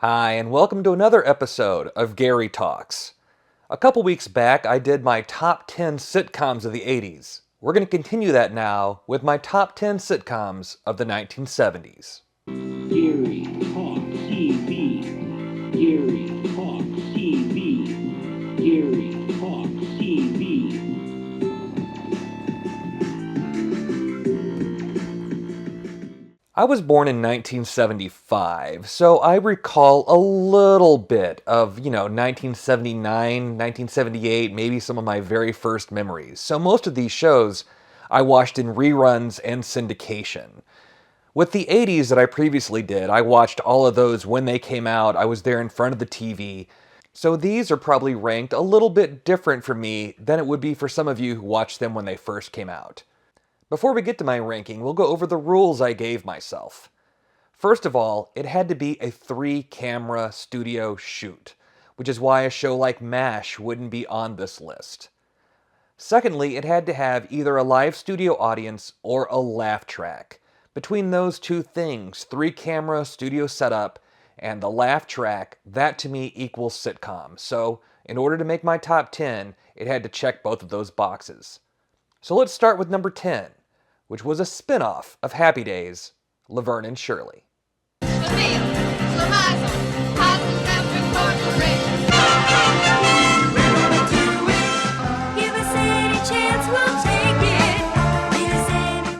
Hi, and welcome to another episode of Gary Talks. A couple weeks back, I did my top 10 sitcoms of the 80s. We're going to continue that now with my top 10 sitcoms of the 1970s. Gary Talks TV. Gary Talks TV. Gary Talks TV. I was born in 1975, so I recall a little bit of, 1979, 1978, maybe some of my very first memories. So most of these shows I watched in reruns and syndication. With the 80s that I previously did, I watched all of those when they came out. I was there in front of the TV. So these are probably ranked a little bit different for me than it would be for some of you who watched them when they first came out. Before we get to my ranking, we'll go over the rules I gave myself. First of all, it had to be a 3-camera studio shoot, which is why a show like MASH wouldn't be on this list. Secondly, it had to have either a live studio audience or a laugh track. Between those two things, 3-camera studio setup and the laugh track, that to me equals sitcom. So, in order to make my top 10, it had to check both of those boxes. So let's start with number 10, which was a spin-off of Happy Days, Laverne and Shirley.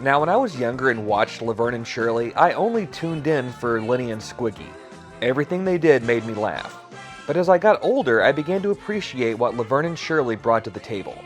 Now, when I was younger and watched Laverne and Shirley, I only tuned in for Lenny and Squiggy. Everything they did made me laugh. But as I got older, I began to appreciate what Laverne and Shirley brought to the table.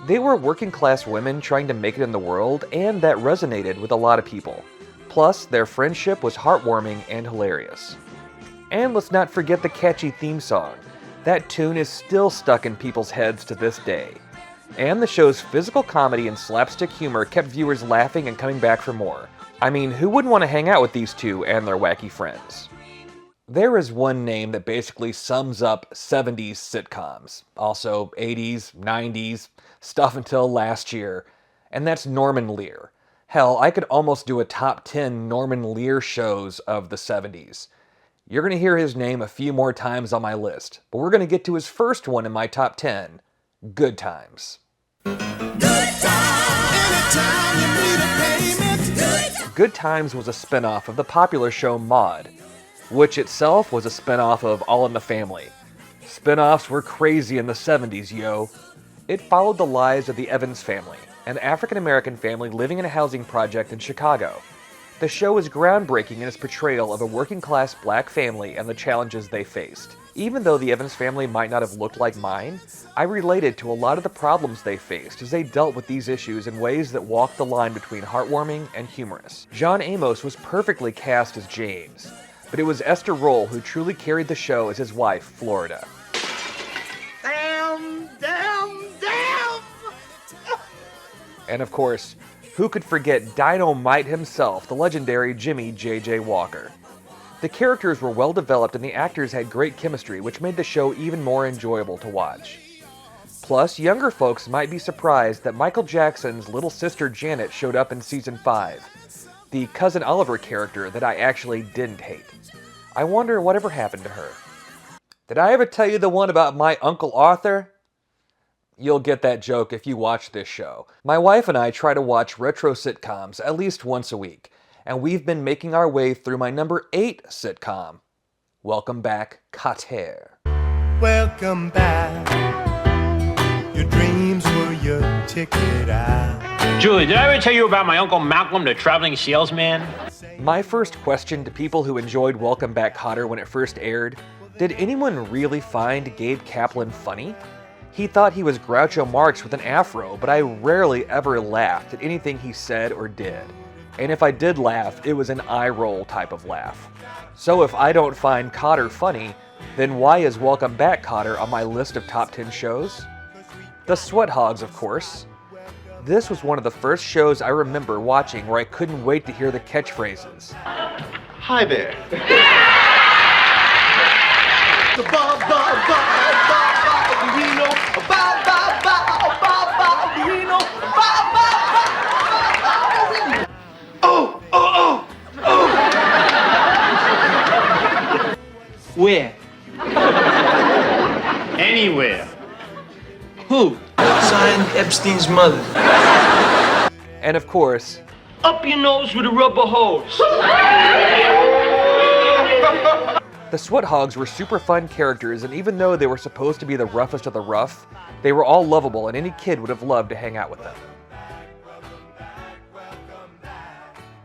They were working-class women trying to make it in the world, and that resonated with a lot of people. Plus, their friendship was heartwarming and hilarious. And let's not forget the catchy theme song. That tune is still stuck in people's heads to this day. And the show's physical comedy and slapstick humor kept viewers laughing and coming back for more. I mean, who wouldn't want to hang out with these two and their wacky friends? There is one name that basically sums up 70s sitcoms, also 80s, 90s, stuff until last year, and that's Norman Lear. Hell, I could almost do a top 10 Norman Lear shows of the 70s. You're going to hear his name a few more times on my list, but we're going to get to his first one in my top 10, Good Times. Good Times was a spinoff of the popular show Maude, which itself was a spinoff of All in the Family. Spinoffs were crazy in the 70s, yo. It followed the lives of the Evans family, an African-American family living in a housing project in Chicago. The show is groundbreaking in its portrayal of a working-class black family and the challenges they faced. Even though the Evans family might not have looked like mine, I related to a lot of the problems they faced as they dealt with these issues in ways that walked the line between heartwarming and humorous. John Amos was perfectly cast as James, but it was Esther Roll who truly carried the show as his wife, Florida. Damn! And of course, who could forget Dynamite himself, the legendary Jimmy J.J. Walker. The characters were well developed and the actors had great chemistry, which made the show even more enjoyable to watch. Plus, younger folks might be surprised that Michael Jackson's little sister Janet showed up in season 5, the Cousin Oliver character that I actually didn't hate. I wonder whatever happened to her. Did I ever tell you the one about my Uncle Arthur? You'll get that joke if you watch this show. My wife and I try to watch retro sitcoms at least once a week, and we've been making our way through my number 8 sitcom. Welcome back, Cotter. Welcome back. Your dreams were your ticket out. Julie, did I ever tell you about my Uncle Malcolm, the traveling salesman? My first question to people who enjoyed Welcome Back, Cotter when it first aired, did anyone really find Gabe Kaplan funny? He thought he was Groucho Marx with an afro, but I rarely ever laughed at anything he said or did. And if I did laugh, it was an eye-roll type of laugh. So if I don't find Cotter funny, then why is Welcome Back, Cotter on my list of top 10 shows? The Sweat Hogs, of course. This was one of the first shows I remember watching where I couldn't wait to hear the catchphrases. Hi there. Where? Anywhere. Who? Signed, Epstein's mother. And of course, Up your nose with a rubber hose. the Sweat Hogs were super fun characters, and even though they were supposed to be the roughest of the rough, they were all lovable and any kid would have loved to hang out with them.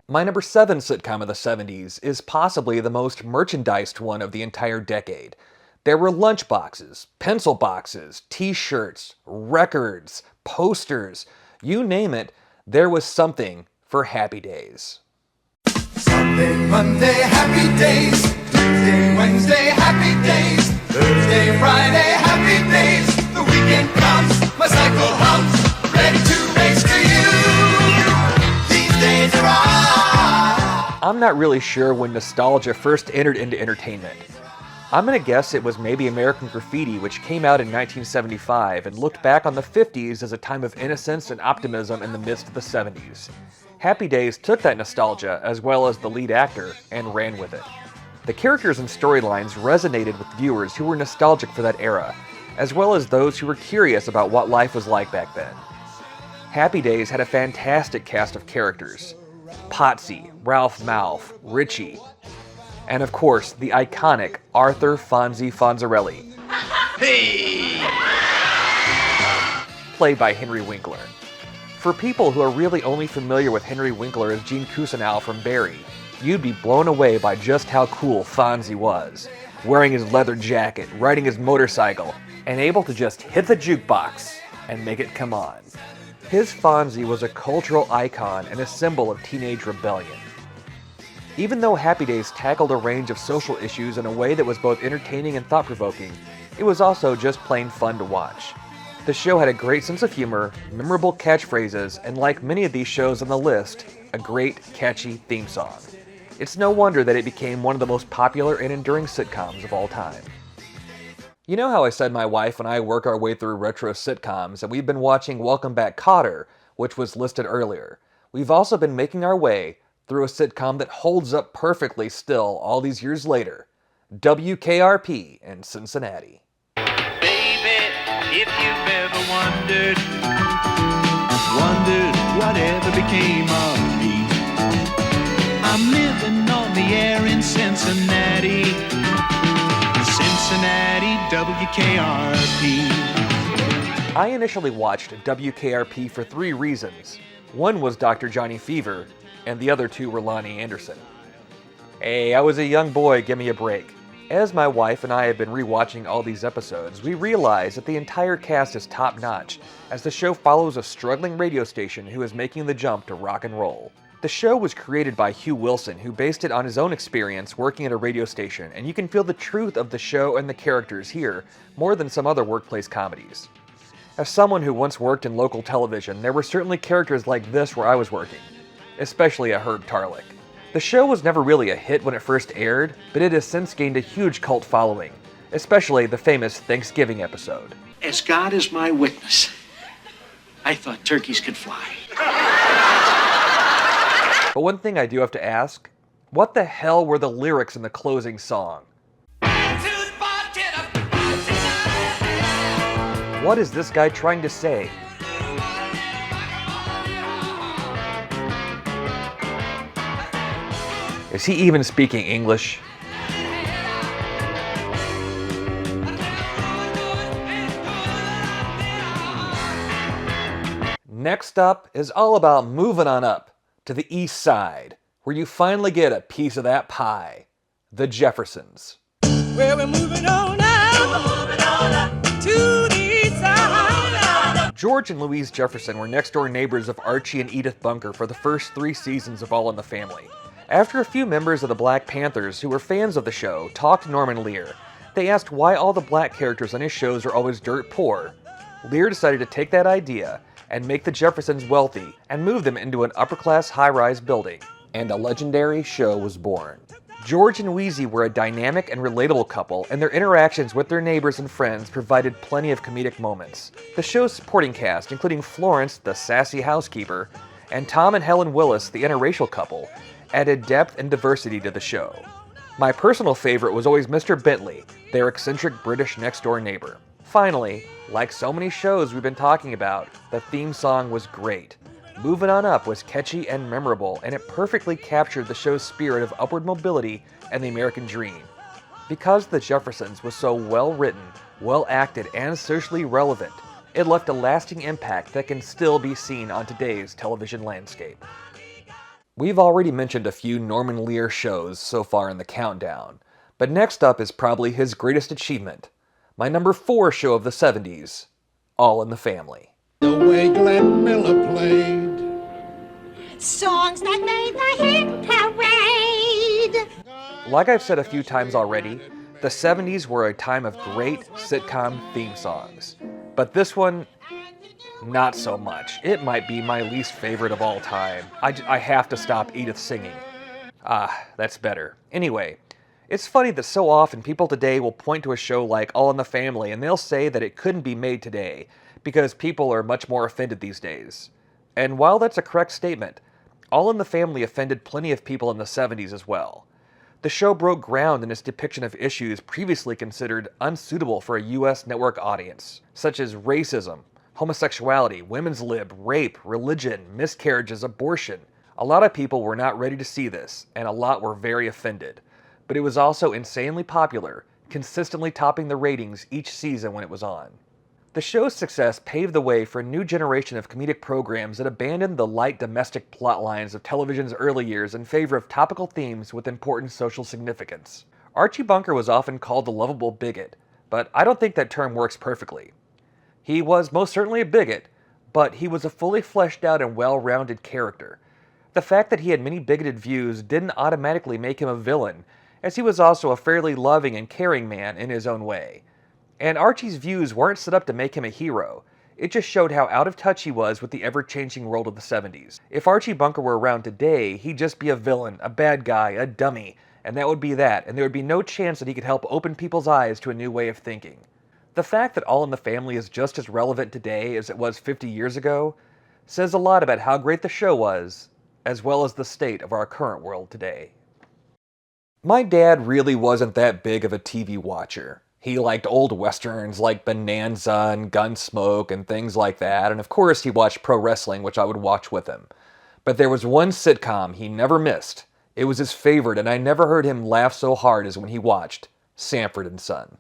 My number 7 sitcom of the 70s is possibly the most merchandised one of the entire decade. There were lunchboxes, pencil boxes, t-shirts, records, posters, you name it, there was something for Happy Days. Sunday, Monday, happy days. Tuesday, Wednesday, happy days. Thursday, Friday, happy days. The weekend comes, my cycle hums, ready to race to you. These days are ours. I'm not really sure when nostalgia first entered into entertainment. I'm gonna guess it was maybe American Graffiti, which came out in 1975 and looked back on the 50s as a time of innocence and optimism in the midst of the 70s. Happy Days took that nostalgia, as well as the lead actor, and ran with it. The characters and storylines resonated with viewers who were nostalgic for that era, as well as those who were curious about what life was like back then. Happy Days had a fantastic cast of characters. Potsy, Ralph Malph, Richie, and of course, the iconic Arthur Fonzie Fonzarelli. Hey! Played by Henry Winkler. For people who are really only familiar with Henry Winkler as Gene Cousineau from Barry, you'd be blown away by just how cool Fonzie was. Wearing his leather jacket, riding his motorcycle, and able to just hit the jukebox and make it come on. His Fonzie was a cultural icon and a symbol of teenage rebellion. Even though Happy Days tackled a range of social issues in a way that was both entertaining and thought-provoking, it was also just plain fun to watch. The show had a great sense of humor, memorable catchphrases, and like many of these shows on the list, a great, catchy theme song. It's no wonder that it became one of the most popular and enduring sitcoms of all time. You know how I said my wife and I work our way through retro sitcoms, and we've been watching Welcome Back, Cotter, which was listed earlier. We've also been making our way through a sitcom that holds up perfectly still all these years later, WKRP in Cincinnati. Baby, if you've ever wondered whatever became of me, I'm living on the air in Cincinnati, WKRP. I initially watched WKRP for 3 reasons. One was Dr. Johnny Fever, and the other 2 were Lonnie Anderson. Hey, I was a young boy, give me a break. As my wife and I have been rewatching all these episodes, we realize that the entire cast is top-notch, as the show follows a struggling radio station who is making the jump to rock and roll. The show was created by Hugh Wilson, who based it on his own experience working at a radio station, and you can feel the truth of the show and the characters here more than some other workplace comedies. As someone who once worked in local television, there were certainly characters like this where I was working, especially a Herb Tarlick. The show was never really a hit when it first aired, but it has since gained a huge cult following, especially the famous Thanksgiving episode. As God is my witness, I thought turkeys could fly. But one thing I do have to ask, what the hell were the lyrics in the closing song? What is this guy trying to say? Is he even speaking English? Next up is all about moving on up to the east side, where you finally get a piece of that pie. The Jeffersons. Well, we're moving on up to the east side. George and Louise Jefferson were next-door neighbors of Archie and Edith Bunker for the first 3 seasons of All in the Family. After a few members of the Black Panthers who were fans of the show talked to Norman Lear, they asked why all the black characters on his shows are always dirt poor. Lear decided to take that idea and make the Jeffersons wealthy and move them into an upper-class high-rise building, and a legendary show was born. George and Wheezy were a dynamic and relatable couple, and their interactions with their neighbors and friends provided plenty of comedic moments. The show's supporting cast, including Florence, the sassy housekeeper, and Tom and Helen Willis, the interracial couple, added depth and diversity to the show. My personal favorite was always Mr. Bentley, their eccentric British next-door neighbor. Finally, like so many shows we've been talking about, the theme song was great. Moving On Up was catchy and memorable, and it perfectly captured the show's spirit of upward mobility and the American dream. Because The Jeffersons was so well written, well acted, and socially relevant, it left a lasting impact that can still be seen on today's television landscape. We've already mentioned a few Norman Lear shows so far in the countdown, but next up is probably his greatest achievement, my number 4 show of the 70s, All in the Family. The way Glenn Miller played. Songs that made the hit parade. Like I've said a few times already, the 70s were a time of great sitcom theme songs. But this one, not so much. It might be my least favorite of all time. I have to stop Edith singing. That's better. Anyway, it's funny that so often people today will point to a show like All in the Family and they'll say that it couldn't be made today because people are much more offended these days. And while that's a correct statement, All in the Family offended plenty of people in the 70s as well. The show broke ground in its depiction of issues previously considered unsuitable for a U.S. network audience, such as racism, homosexuality, women's lib, rape, religion, miscarriages, abortion. A lot of people were not ready to see this, and a lot were very offended. But it was also insanely popular, consistently topping the ratings each season when it was on. The show's success paved the way for a new generation of comedic programs that abandoned the light domestic plot lines of television's early years in favor of topical themes with important social significance. Archie Bunker was often called the lovable bigot, but I don't think that term works perfectly. He was most certainly a bigot, but he was a fully fleshed out and well-rounded character. The fact that he had many bigoted views didn't automatically make him a villain, as he was also a fairly loving and caring man in his own way. And Archie's views weren't set up to make him a hero. It just showed how out of touch he was with the ever-changing world of the 70s. If Archie Bunker were around today, he'd just be a villain, a bad guy, a dummy, and that would be that, and there would be no chance that he could help open people's eyes to a new way of thinking. The fact that All in the Family is just as relevant today as it was 50 years ago says a lot about how great the show was, as well as the state of our current world today. My dad really wasn't that big of a TV watcher. He liked old westerns like Bonanza and Gunsmoke and things like that, and of course he watched pro wrestling, which I would watch with him. But there was one sitcom he never missed. It was his favorite, and I never heard him laugh so hard as when he watched Sanford Son.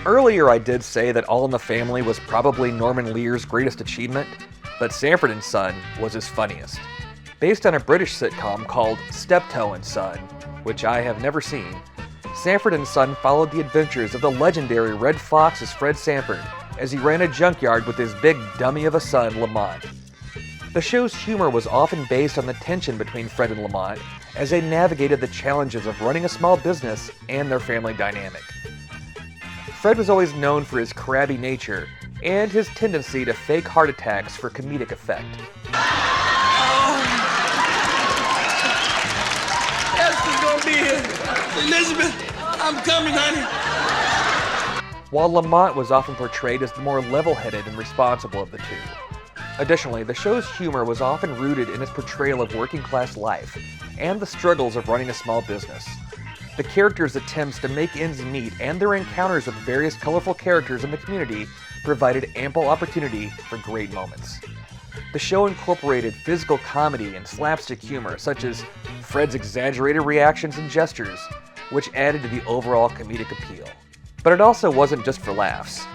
Earlier I did say that All in the Family was probably Norman Lear's greatest achievement, but Sanford Son was his funniest. Based on a British sitcom called Steptoe and Son, which I have never seen, Sanford Son followed the adventures of the legendary Red Fox as Fred Sanford as he ran a junkyard with his big dummy of a son, Lamont. The show's humor was often based on the tension between Fred and Lamont as they navigated the challenges of running a small business and their family dynamic. Fred was always known for his crabby nature and his tendency to fake heart attacks for comedic effect. Elizabeth, I'm coming, honey. While Lamont was often portrayed as the more level-headed and responsible of the two. Additionally, the show's humor was often rooted in its portrayal of working-class life and the struggles of running a small business. The characters' attempts to make ends meet and their encounters with various colorful characters in the community provided ample opportunity for great moments. The show incorporated physical comedy and slapstick humor, such as Fred's exaggerated reactions and gestures, which added to the overall comedic appeal. But it also wasn't just for laughs.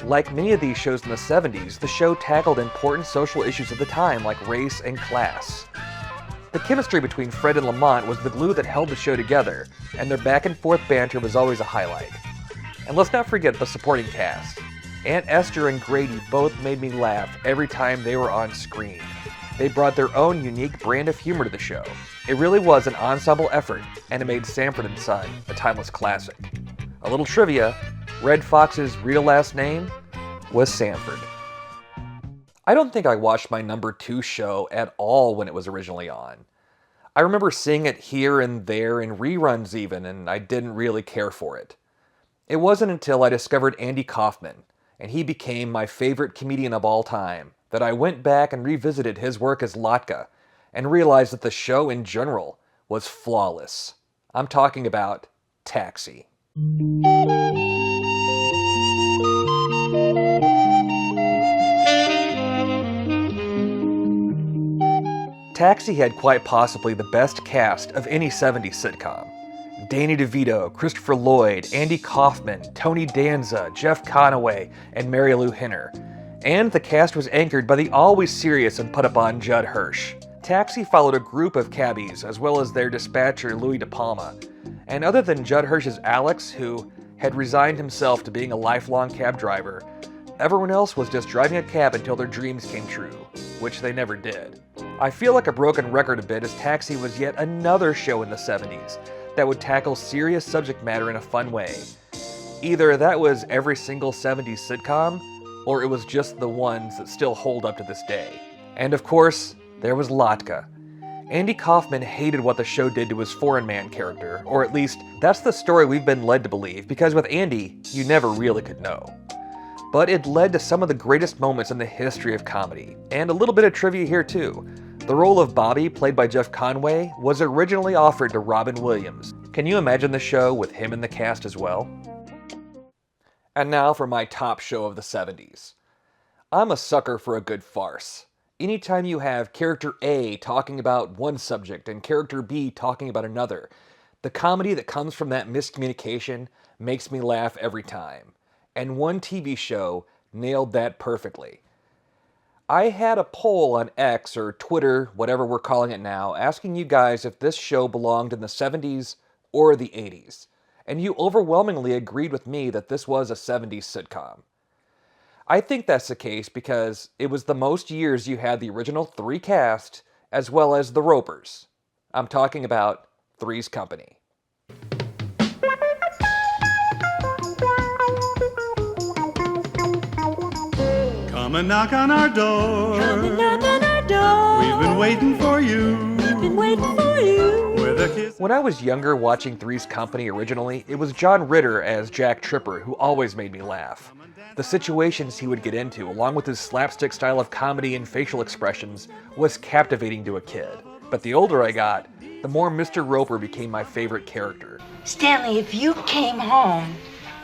Like many of these shows in the 70s, the show tackled important social issues of the time like race and class. The chemistry between Fred and Lamont was the glue that held the show together, and their back-and-forth banter was always a highlight. And let's not forget the supporting cast. Aunt Esther and Grady both made me laugh every time they were on screen. They brought their own unique brand of humor to the show. It really was an ensemble effort, and it made Sanford Son a timeless classic. A little trivia, Red Fox's real last name was Sanford. I don't think I watched my number 2 show at all when it was originally on. I remember seeing it here and there in reruns even, and I didn't really care for it. It wasn't until I discovered Andy Kaufman, and he became my favorite comedian of all time, that I went back and revisited his work as Latka and realized that the show in general was flawless. I'm talking about Taxi. Taxi had quite possibly the best cast of any 70s sitcom. Danny DeVito, Christopher Lloyd, Andy Kaufman, Tony Danza, Jeff Conaway, and Mary Lou Henner. And the cast was anchored by the always serious and put-upon Judd Hirsch. Taxi followed a group of cabbies, as well as their dispatcher Louis De Palma. And other than Judd Hirsch's Alex, who had resigned himself to being a lifelong cab driver, everyone else was just driving a cab until their dreams came true, which they never did. I feel like a broken record a bit, as Taxi was yet another show in the 70s that would tackle serious subject matter in a fun way. Either that was every single 70s sitcom, or it was just the ones that still hold up to this day. And of course, there was Latka. Andy Kaufman hated what the show did to his foreign man character, or at least that's the story we've been led to believe, because with Andy, you never really could know. But it led to some of the greatest moments in the history of comedy, and a little bit of trivia here too. The role of Bobby, played by Jeff Conaway, was originally offered to Robin Williams. Can you imagine the show with him in the cast as well? And now for my top show of the 70s. I'm a sucker for a good farce. Anytime you have character A talking about one subject and character B talking about another, the comedy that comes from that miscommunication makes me laugh every time. And one TV show nailed that perfectly. I had a poll on X or Twitter, whatever we're calling it now, asking you guys if this show belonged in the 70s or the 80s. And you overwhelmingly agreed with me that this was a 70s sitcom. I think that's the case because it was the most years you had the original three cast as well as the Ropers. I'm talking about Three's Company. Come and knock on our door. Come and knock on our door. We've been waiting for you. We've been waiting for you. With a kiss. When I was younger watching Three's Company originally, it was John Ritter as Jack Tripper who always made me laugh. The situations he would get into, along with his slapstick style of comedy and facial expressions, was captivating to a kid. But the older I got, the more Mr. Roper became my favorite character. Stanley, if you came home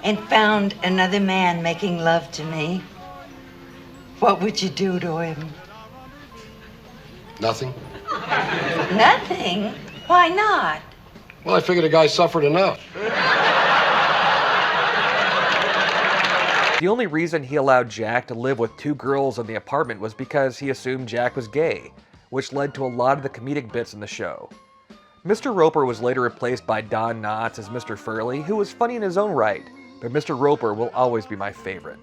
and found another man making love to me, what would you do to him? Nothing. Nothing? Why not? Well, I figured the guy suffered enough. The only reason he allowed Jack to live with two girls in the apartment was because he assumed Jack was gay, which led to a lot of the comedic bits in the show. Mr. Roper was later replaced by Don Knotts as Mr. Furley, who was funny in his own right, but Mr. Roper will always be my favorite.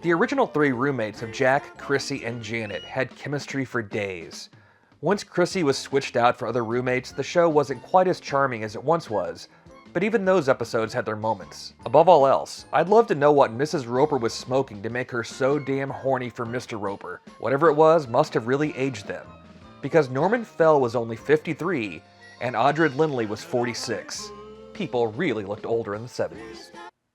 The original three roommates of Jack, Chrissy, and Janet had chemistry for days. Once Chrissy was switched out for other roommates, the show wasn't quite as charming as it once was, but even those episodes had their moments. Above all else, I'd love to know what Mrs. Roper was smoking to make her so damn horny for Mr. Roper. Whatever it was must have really aged them, because Norman Fell was only 53 and Audred Lindley was 46. People really looked older in the 70s.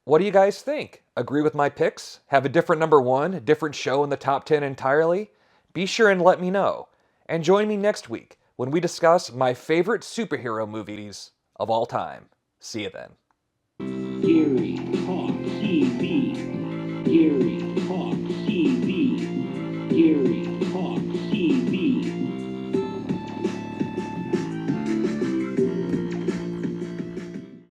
What do you guys think? Agree with my picks? Have a different number one, a different show in the top 10 entirely? Be sure and let me know. And join me next week when we discuss my favorite superhero movies of all time. See you then. Gary Talk TV. Gary